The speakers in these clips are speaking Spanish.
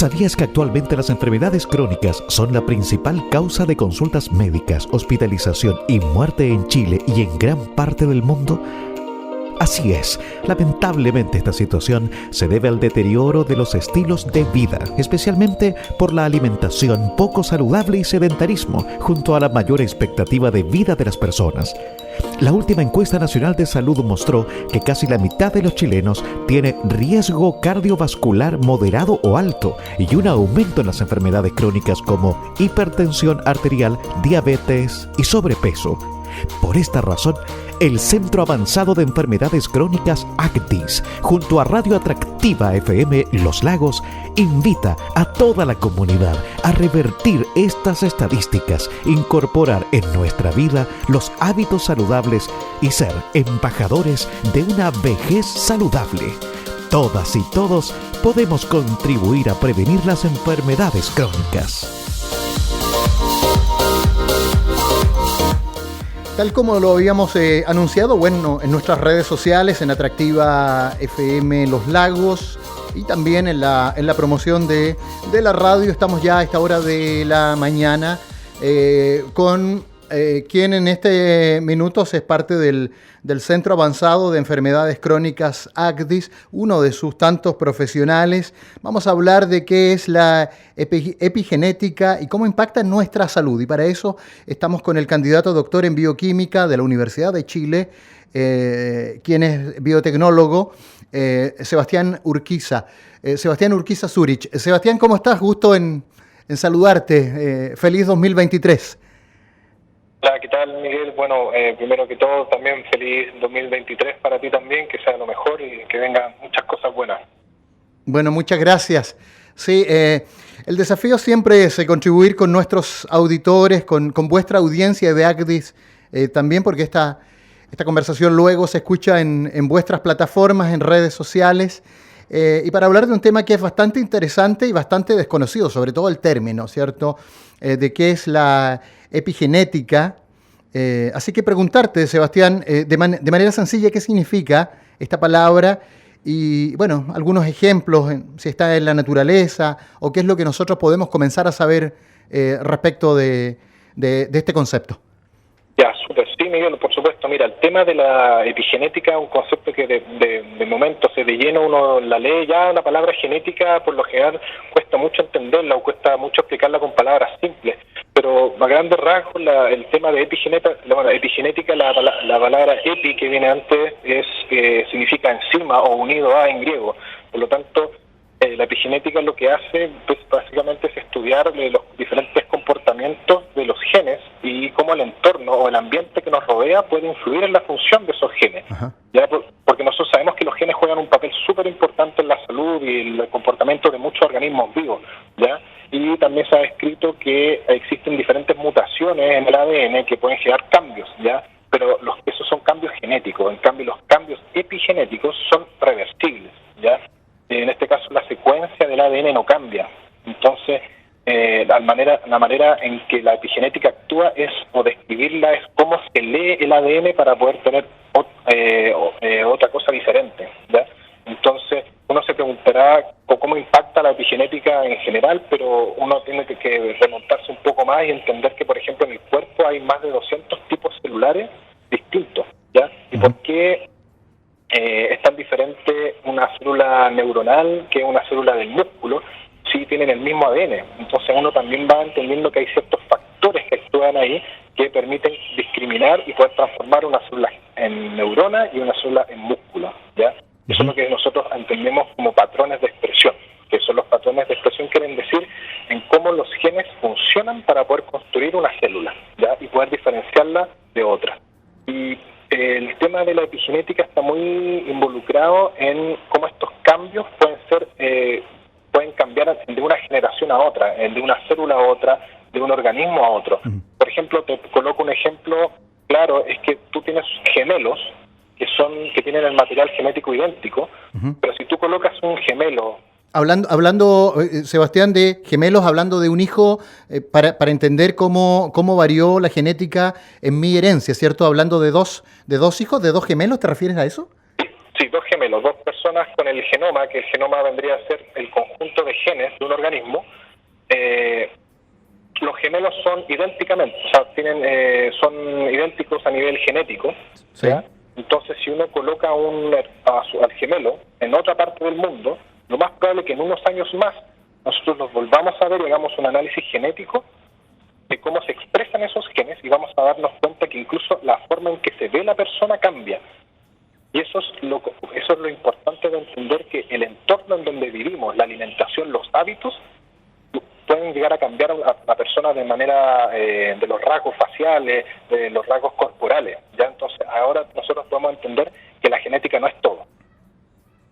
¿Sabías que actualmente las enfermedades crónicas son la principal causa de consultas médicas, hospitalización y muerte en Chile y en gran parte del mundo? Así es, lamentablemente esta situación se debe al deterioro de los estilos de vida, especialmente por la alimentación poco saludable y sedentarismo, junto a la mayor expectativa de vida de las personas. La última encuesta nacional de salud mostró que casi la mitad de los chilenos tiene riesgo cardiovascular moderado o alto y un aumento en las enfermedades crónicas como hipertensión arterial, diabetes y sobrepeso. Por esta razón, el Centro Avanzado de Enfermedades Crónicas ACDIS, junto a Radio Atractiva FM Los Lagos, invita a toda la comunidad a revertir estas estadísticas, incorporar en nuestra vida los hábitos saludables y ser embajadores de una vejez saludable. Todas y todos podemos contribuir a prevenir las enfermedades crónicas. Tal como lo habíamos anunciado, bueno, en nuestras redes sociales, en Atractiva FM Los Lagos y también en la promoción de la radio, estamos ya a esta hora de la mañana con quien en este minuto es parte del Centro Avanzado de Enfermedades Crónicas ACDIS, uno de sus tantos profesionales. Vamos a hablar de qué es la epigenética y cómo impacta en nuestra salud. Y para eso estamos con el candidato doctor en bioquímica de la Universidad de Chile, quien es biotecnólogo, Sebastián Urquiza. Sebastián Urquiza Zurich. Sebastián, ¿cómo estás? Gusto en saludarte. Feliz 2023. Hola, ¿qué tal, Miguel? Bueno, primero que todo, también feliz 2023 para ti también, que sea lo mejor y que vengan muchas cosas buenas. Bueno, muchas gracias. Sí, el desafío siempre es contribuir con nuestros auditores, con vuestra audiencia de ACDIS, también porque esta conversación luego se escucha en vuestras plataformas, en redes sociales, y para hablar de un tema que es bastante interesante y bastante desconocido, sobre todo el término, ¿cierto?, de qué es la epigenética. Así que preguntarte, Sebastián, de manera sencilla, ¿qué significa esta palabra? Y, bueno, algunos ejemplos, si está en la naturaleza, o qué es lo que nosotros podemos comenzar a saber respecto de este concepto. Ya, súper. Sí, Miguel, por supuesto. Mira, el tema de la epigenética es un concepto que de momento se de lleno uno la lee. Ya la palabra genética, por lo general, cuesta mucho entenderla o cuesta mucho explicarla con palabras simples. Pero a grandes rasgos, el tema de epigenética, la palabra epi, que viene antes, significa encima o unido a en griego. Por lo tanto, la epigenética lo que hace, pues, básicamente es estudiar los diferentes comportamientos de los genes y cómo el entorno o el ambiente que nos rodea puede influir en la función de esos genes. ¿Ya? Porque nosotros sabemos que los genes juegan un papel súper importante en la salud y el comportamiento de muchos organismos vivos, ¿ya? Y también se ha descrito que existen diferentes mutaciones en el ADN que pueden generar cambios, ¿ya? Pero esos son cambios genéticos. En cambio, los cambios epigenéticos son reversibles, ¿ya? En este caso, la secuencia del ADN no cambia. Entonces, la manera en que la epigenética actúa o describirla es cómo se lee el ADN para poder tener otra cosa diferente, ¿ya? Entonces, uno se preguntará cómo impacta la epigenética en general, pero uno tiene que remontarse un poco más y entender que, por ejemplo, en el cuerpo hay más de 200 tipos celulares distintos, ¿ya? ¿Y por qué es tan diferente una célula neuronal que una célula del músculo si tienen el mismo ADN? Entonces uno también va entendiendo que hay ciertos factores que actúan ahí que permiten discriminar y poder transformar una célula en neurona y una célula en músculo, ¿ya? Eso es lo que nosotros entendemos como patrones de expresión, que son los patrones de expresión, quieren decir en cómo los genes funcionan para poder construir una célula, ¿ya? Y poder diferenciarla de otra. Y el tema de la epigenética está muy involucrado en cómo estos cambios pueden cambiar de una generación a otra, de una célula a otra, de un organismo a otro. Por ejemplo, te coloco un ejemplo claro, es que tú tienes gemelos que tienen el material genético idéntico, pero si tú colocas un gemelo... Hablando, Sebastián, de gemelos, hablando de un hijo, para entender cómo varió la genética en mi herencia, ¿cierto? Hablando de dos hijos, de dos gemelos, ¿te refieres a eso? Sí, dos gemelos, dos personas con el genoma, que el genoma vendría a ser el conjunto de genes de un organismo, los gemelos son idénticamente, o sea, son idénticos a nivel genético, Sí. ¿ya? Entonces, si uno coloca al gemelo en otra parte del mundo, lo más probable es que en unos años más nosotros los volvamos a ver y hagamos un análisis genético de cómo se expresan esos genes y vamos a darnos cuenta que incluso la forma en que se ve la persona cambia. Y eso es lo importante de entender, que el entorno en donde vivimos, la alimentación, los hábitos, pueden llegar a cambiar a la persona de manera de los rasgos faciales, de los rasgos corporales. Ya entonces ahora nosotros podemos entender que la genética no es todo.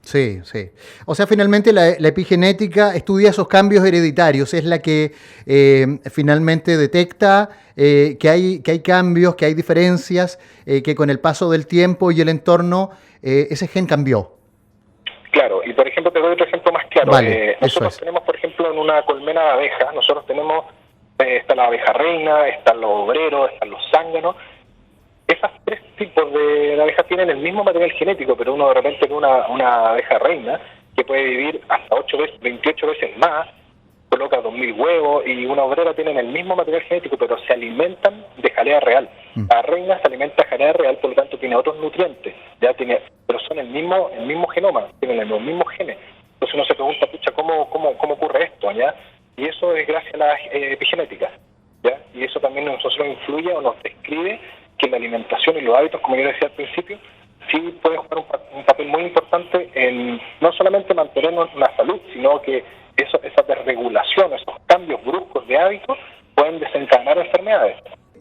Sí, sí. O sea, finalmente la epigenética estudia esos cambios hereditarios, es la que finalmente detecta que hay cambios, que hay diferencias, que con el paso del tiempo y el entorno ese gen cambió. Claro, y por ejemplo te doy otro ejemplo más claro. Vale, nosotros tenemos, por ejemplo, en una colmena de abejas, nosotros tenemos, está la abeja reina, están los obreros, están los zánganos. Esas tres tipos de abejas tienen el mismo material genético, pero uno de repente en una abeja reina que puede vivir hasta 28 veces más, coloca 2.000 huevos, y una obrera tienen el mismo material genético, pero se alimentan de jalea real. La reina se alimenta de jalea real, por lo tanto tiene otros nutrientes, pero son el mismo genoma, tienen los mismos genes. Entonces uno se pregunta, pucha, ¿cómo ocurre esto? ¿Ya? Y eso es gracias a la epigenética, ¿ya? Y eso también nosotros influye o nos describe que la alimentación y los hábitos, como yo decía al principio, sí pueden jugar un papel muy importante en no solamente mantenernos la salud, sino que esa desregulación, esos cambios bruscos de hábitos pueden desencadenar enfermedades.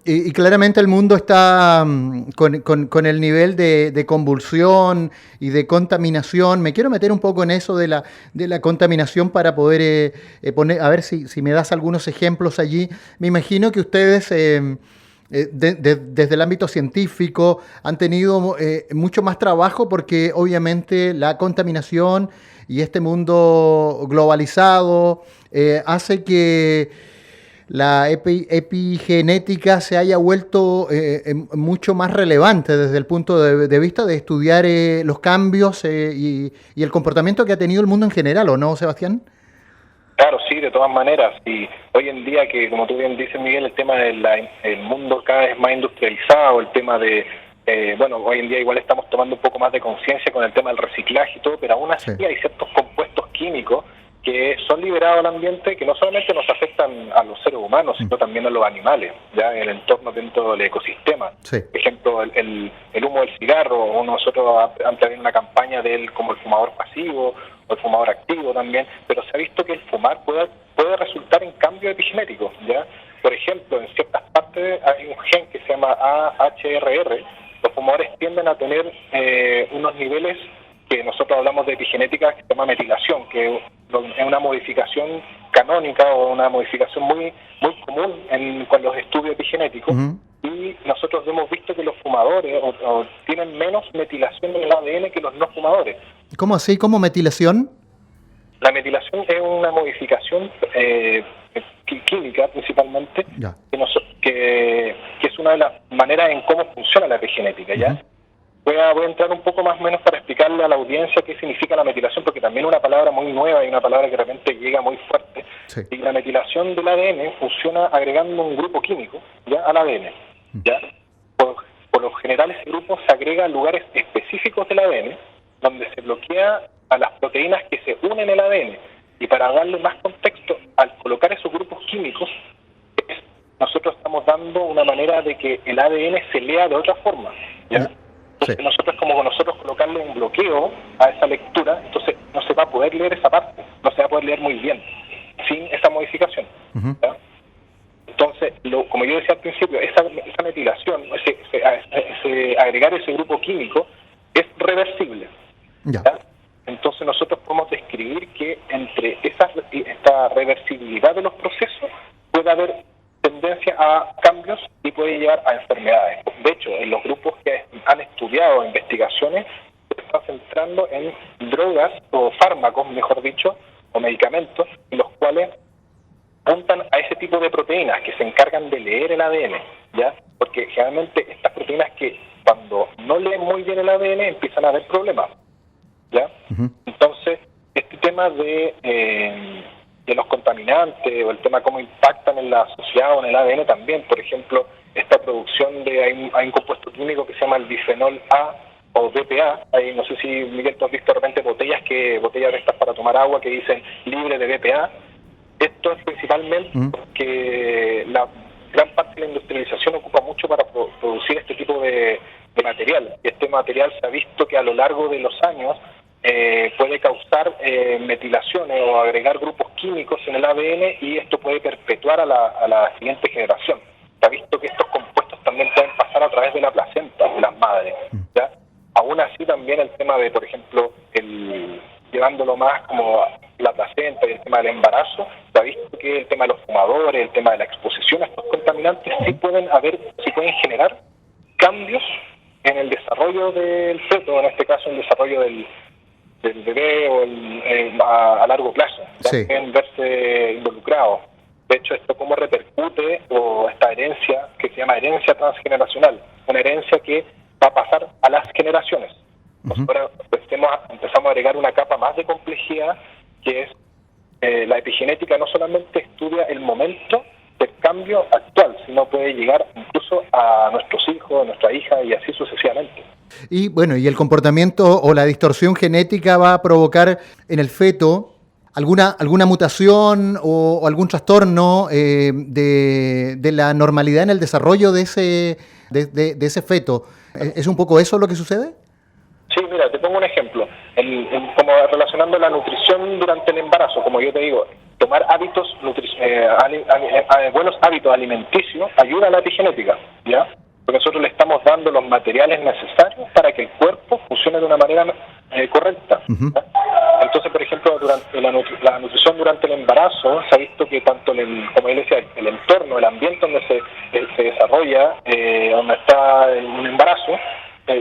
Y claramente el mundo está con el nivel de convulsión y de contaminación. Me quiero meter un poco en eso de la contaminación para poder poner, a ver si me das algunos ejemplos allí. Me imagino que ustedes desde el ámbito científico han tenido mucho más trabajo, porque obviamente la contaminación y este mundo globalizado hace que la epigenética se haya vuelto mucho más relevante desde el punto de vista de estudiar los cambios y el comportamiento que ha tenido el mundo en general, ¿o no, Sebastián? Claro, sí, de todas maneras. Y hoy en día, que como tú bien dices, Miguel, el tema del mundo cada vez más industrializado, el tema de, hoy en día igual estamos tomando un poco más de conciencia con el tema del reciclaje y todo, pero aún así hay ciertos compuestos químicos que son liberados al ambiente, que no solamente nos afectan a los seres humanos, sino también a los animales, ya en el entorno dentro del ecosistema. Sí. Por ejemplo, el humo del cigarro, o nosotros antes había una campaña de él como el fumador pasivo o el fumador activo también, pero se ha visto que el fumar puede resultar en cambio epigenético, ¿ya? Por ejemplo, en ciertas partes hay un gen que se llama AHRR. Los fumadores tienden a tener unos niveles que nosotros hablamos de epigenética, que se llama metilación, que es una modificación canónica o una modificación muy muy común con los estudios epigenéticos. Uh-huh. Y nosotros hemos visto que los fumadores tienen menos metilación en el ADN que los no fumadores. ¿Cómo así? ¿Cómo metilación? La metilación es una modificación química principalmente, que es una de las maneras en cómo funciona la epigenética, ¿ya? Uh-huh. Voy a entrar un poco más o menos para explicarle a la audiencia qué significa la metilación, porque también es una palabra muy nueva y una palabra que de repente llega muy fuerte. Sí. Y la metilación del ADN funciona agregando un grupo químico, ¿ya?, al ADN. ¿Ya? Por lo general ese grupo se agrega a lugares específicos del ADN, donde se bloquea a las proteínas que se unen el ADN. Y para darle más contexto, al colocar esos grupos químicos, nosotros estamos dando una manera de que el ADN se lea de otra forma, ¿ya? Entonces nosotros colocarle un bloqueo a esa lectura, entonces no se va a poder leer esa parte, no se va a poder leer muy bien sin esa modificación. Uh-huh. ¿Ya? Entonces, como yo decía al principio, esa metilación, ese agregar ese grupo químico es reversible. ¿Ya? Entonces nosotros podemos describir que entre esta reversibilidad de los procesos puede haber tendencia a cambios y puede llevar a enfermedades. De hecho, en los grupos que han estudiado investigaciones se están centrando en drogas o fármacos, mejor dicho, o medicamentos, los cuales apuntan a ese tipo de proteínas que se encargan de leer el ADN, ¿ya? Porque generalmente estas proteínas que cuando no leen muy bien el ADN empiezan a haber problemas, ¿ya? Entonces, este tema de los contaminantes o el tema cómo impactan en la sociedad o en el ADN también, por ejemplo, esta producción hay un compuesto químico que se llama el bifenol A o BPA. Ahí no sé si, Miguel, tú has visto de repente botellas de estas para tomar agua que dicen libre de BPA. Esto es principalmente porque la gran parte de la industrialización ocupa mucho para producir este tipo de material. Y este material se ha visto que a lo largo de los años puede causar metilaciones o agregar grupos químicos en el ADN, y esto puede perpetuar a la siguiente generación. Se ha visto que estos compuestos también pueden pasar a través de la placenta de las madres, ¿ya? Aún así, también el tema de, por ejemplo, llevándolo más como la placenta y el tema del embarazo, se ha visto que el tema de los fumadores, el tema de la exposición a estos contaminantes sí pueden generar cambios en el desarrollo del feto, en este caso el desarrollo del bebé o a largo plazo, sí. Pueden verse involucrados. De hecho, esto cómo repercute, o esta herencia que se llama herencia transgeneracional, una herencia que va a pasar a las generaciones. Nosotros empezamos a agregar una capa más de complejidad, que es la epigenética. No solamente estudia el momento del cambio actual, sino puede llegar incluso a nuestros hijos, a nuestra hija y así sucesivamente. Y bueno, y el comportamiento o la distorsión genética va a provocar en el feto alguna mutación o algún trastorno de la normalidad en el desarrollo de ese feto. ¿Es un poco eso lo que sucede? Sí, mira, te pongo un ejemplo. Como relacionando la nutrición durante el embarazo, como yo te digo, tomar buenos hábitos alimenticios ayuda a la epigenética, ¿ya? Porque nosotros le estamos dando los materiales necesarios para que el cuerpo funcione de una manera correcta, ¿ya? Entonces, por ejemplo, durante la nutrición durante el embarazo, se ha visto que tanto, como él decía, el entorno, el ambiente donde se desarrolla, donde está un embarazo,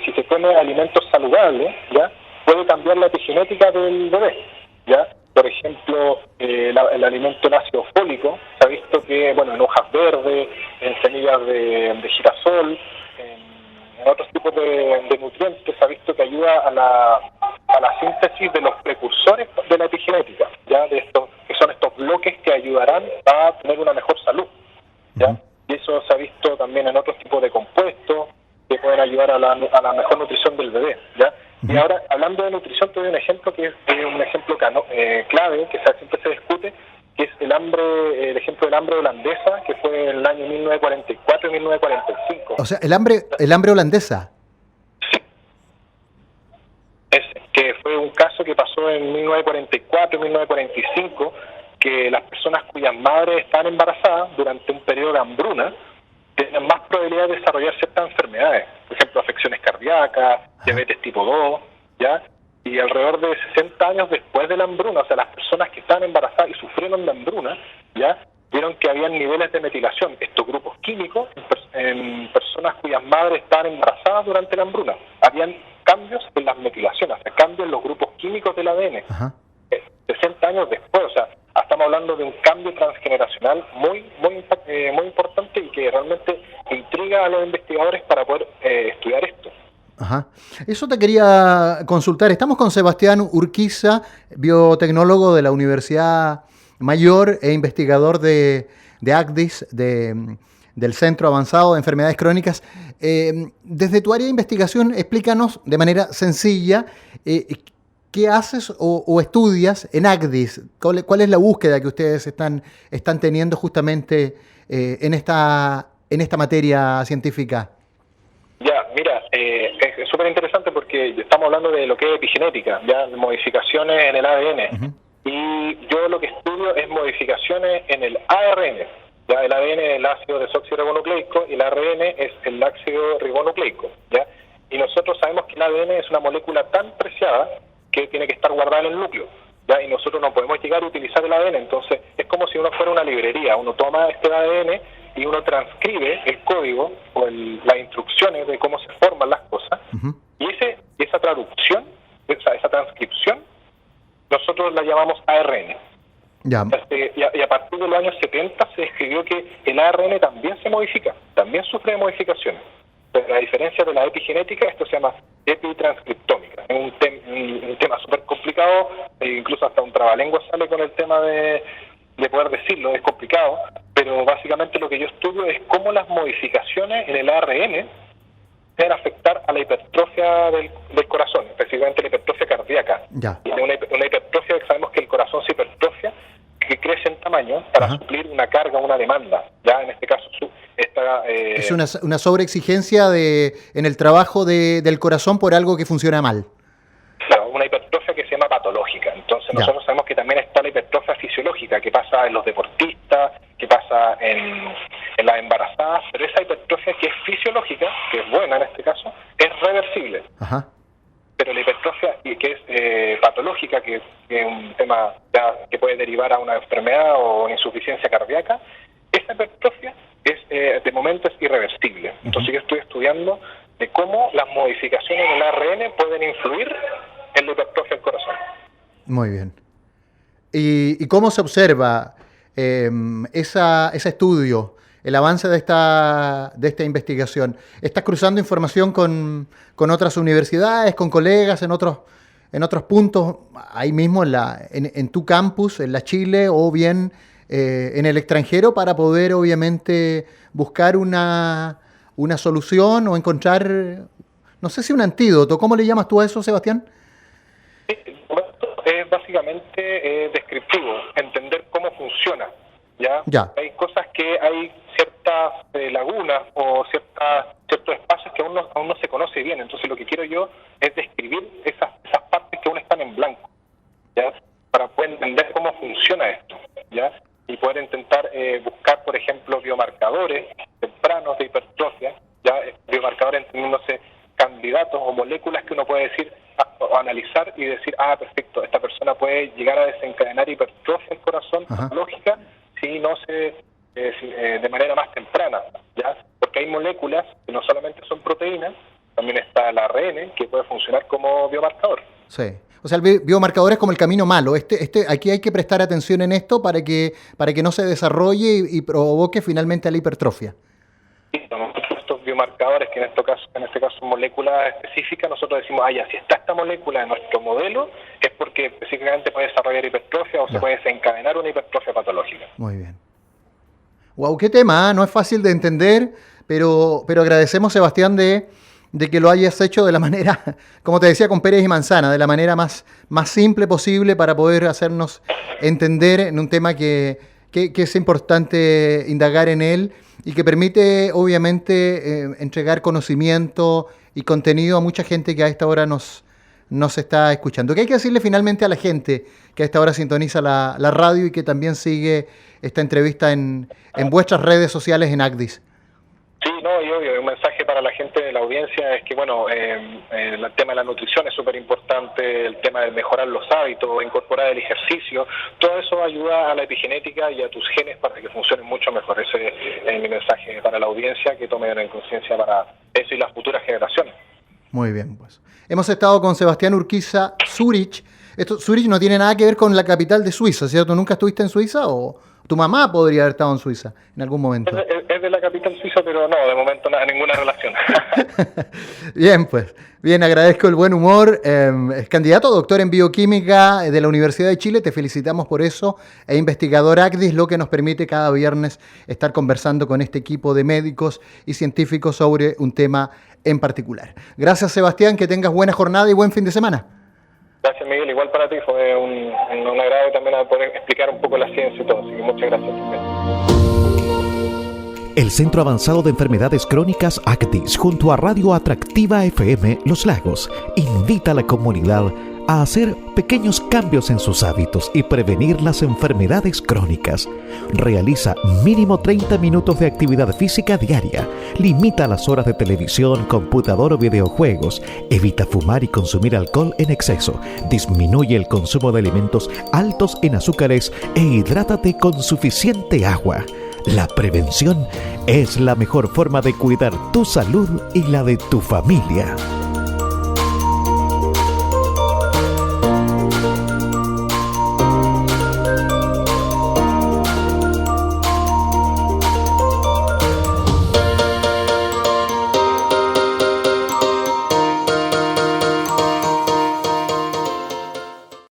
si se come alimentos saludables, ¿ya?, puede cambiar la epigenética del bebé, ¿ya? Por ejemplo, el alimento en ácido fólico, se ha visto que, bueno, en hojas verdes, en semillas de girasol, en otros tipos de nutrientes, se ha visto que ayuda a la síntesis de los precursores de la epigenética, ¿ya? De estos, que son estos bloques que ayudarán a tener una mejor salud, ¿ya? Y eso se ha visto también en otros tipos de compuestos que pueden ayudar a la mejor nutrición del bebé, ¿ya? Y ahora, hablando de nutrición, te doy un ejemplo que es un ejemplo clave, que siempre se discute, que es el ejemplo del hambre holandesa, que fue en el año 1944 y 1945. O sea, el hambre holandesa. Sí. Que fue un caso que pasó en 1944 y 1945, que las personas cuyas madres estaban embarazadas durante un periodo de hambruna tienen más probabilidad de desarrollar ciertas enfermedades, por ejemplo, afecciones cardíacas, diabetes tipo 2, ¿ya? Y alrededor de 60 años después de la hambruna, o sea, las personas que estaban embarazadas y sufrieron de hambruna, ¿ya?, vieron que habían niveles de metilación, estos grupos químicos, en personas cuyas madres estaban embarazadas durante la hambruna. Habían cambios en las metilaciones, o sea, cambios en los grupos químicos del ADN. 60 años después, o sea, estamos hablando de un cambio transgeneracional muy importante y que realmente intriga a los investigadores para poder estudiar esto. Ajá. Eso te quería consultar. Estamos con Sebastián Urquiza, biotecnólogo de la Universidad Mayor e investigador de ACDIS, del Centro Avanzado de Enfermedades Crónicas. Desde tu área de investigación, explícanos de manera sencilla ¿qué haces o estudias en ACDIS? ¿Cuál es la búsqueda que ustedes están teniendo justamente en esta materia científica? Ya, mira, es súper interesante porque estamos hablando de lo que es epigenética, ya, modificaciones en el ADN. Y yo lo que estudio es modificaciones en el ARN. Ya, el ADN es el ácido desoxirribonucleico y el ARN es el ácido ribonucleico, ¿ya? Y nosotros sabemos que el ADN es una molécula tan preciada que tiene que estar guardada en el núcleo, ¿ya? Y nosotros no podemos llegar a utilizar el ADN. Entonces es como si uno fuera una librería. Uno toma este ADN y uno transcribe el código o las instrucciones de cómo se forman las cosas. Y esa traducción, esa transcripción, nosotros la llamamos ARN. Ya. Y a partir de los años 70 se describió que el ARN también se modifica, también sufre de modificaciones. Pero a diferencia de la epigenética, esto se llama epitranscriptómica. un tema súper complicado, incluso hasta un trabalengua sale con el tema de poder decirlo, es complicado, pero básicamente lo que yo estudio es cómo las modificaciones en el ARN pueden afectar a la hipertrofia del corazón, específicamente la hipertrofia cardíaca. Ya. Una hipertrofia que sabemos que el corazón se hipertrofia, que crece en tamaño para suplir una carga, una demanda. Ya en este caso es una sobreexigencia en el trabajo del corazón por algo que funciona mal. Claro, una hipertrofia que se llama patológica. Entonces nosotros sabemos que también está la hipertrofia fisiológica, que pasa en los deportistas, que pasa en las embarazadas, pero esa hipertrofia que es fisiológica, que es buena en este caso, es reversible. Ajá. Pero la hipertrofia que es patológica, que es un tema que puede derivar a una enfermedad o una insuficiencia cardíaca, esa hipertrofia de momento es irreversible. Entonces yo estoy estudiando de cómo las modificaciones en el ARN pueden influir en la hipertrofia del corazón. Muy bien. ¿Y cómo se observa ese estudio, el avance de esta investigación? ¿Estás cruzando información con otras universidades, con colegas en otros puntos, ahí mismo en tu campus, en la Chile, o bien en el extranjero, para poder obviamente buscar una solución o encontrar, no sé si un antídoto? ¿Cómo le llamas tú a eso, Sebastián? Es básicamente descriptivo, entender cómo funciona. ¿Ya? Hay cosas que hay ciertas lagunas o ciertos espacios que aún no se conoce bien. Entonces lo que quiero yo es describir esas partes que aún están en blanco, ¿ya? Para poder entender cómo funciona esto, ¿ya? Y poder intentar buscar, por ejemplo, biomarcadores tempranos de hipertrofia, ¿ya? Biomarcadores entendiéndose candidatos o moléculas que uno puede decir o analizar y decir, perfecto, esta persona puede llegar a desencadenar hipertrofia del corazón patológica si no de manera más temprana, ¿ya? Porque hay moléculas que no solamente son proteínas, también está el ARN que puede funcionar como biomarcador. Sí. O sea, el biomarcador es como el camino malo. Aquí hay que prestar atención en esto para que no se desarrolle y provoque finalmente la hipertrofia. Sí, estos biomarcadores, que en este caso son moléculas específicas, nosotros decimos, si está esta molécula en nuestro modelo, es porque específicamente puede desarrollar hipertrofia o se puede desencadenar una hipertrofia patológica. Muy bien. Wow, qué tema, no es fácil de entender, pero agradecemos, Sebastián, de que lo hayas hecho de la manera, como te decía, con peras y manzana, de la manera más simple posible para poder hacernos entender en un tema que es importante indagar en él y que permite, obviamente, entregar conocimiento y contenido a mucha gente que a esta hora nos está escuchando. ¿Qué hay que decirle finalmente a la gente que a esta hora sintoniza la radio y que también sigue esta entrevista en vuestras redes sociales en ACDIS? Sí, no, y obvio, un mensaje para la gente de la audiencia es que, el tema de la nutrición es súper importante, el tema de mejorar los hábitos, incorporar el ejercicio, todo eso ayuda a la epigenética y a tus genes para que funcionen mucho mejor. Ese es mi mensaje para la audiencia, que tomen en conciencia para eso y las futuras generaciones. Muy bien, pues. Hemos estado con Sebastián Urquiza, Zurich. Zurich no tiene nada que ver con la capital de Suiza, ¿cierto? ¿Nunca estuviste en Suiza o tu mamá podría haber estado en Suiza en algún momento? Es de la capital suiza, pero no, de momento ninguna relación. Bien, pues. Bien, agradezco el buen humor. Es candidato, doctor en bioquímica de la Universidad de Chile, te felicitamos por eso, e investigador ACDIS, lo que nos permite cada viernes estar conversando con este equipo de médicos y científicos sobre un tema en particular. Gracias, Sebastián, que tengas buena jornada y buen fin de semana. Gracias, Miguel. Igual para ti, fue un agrado también a poder explicar un poco la ciencia y todo, así que muchas gracias también. El Centro Avanzado de Enfermedades Crónicas ACDIS, junto a Radio Atractiva FM Los Lagos, invita a la comunidad a hacer pequeños cambios en sus hábitos y prevenir las enfermedades crónicas. Realiza mínimo 30 minutos de actividad física diaria. Limita las horas de televisión, computador o videojuegos. Evita fumar y consumir alcohol en exceso. Disminuye el consumo de alimentos altos en azúcares e hidrátate con suficiente agua. La prevención es la mejor forma de cuidar tu salud y la de tu familia.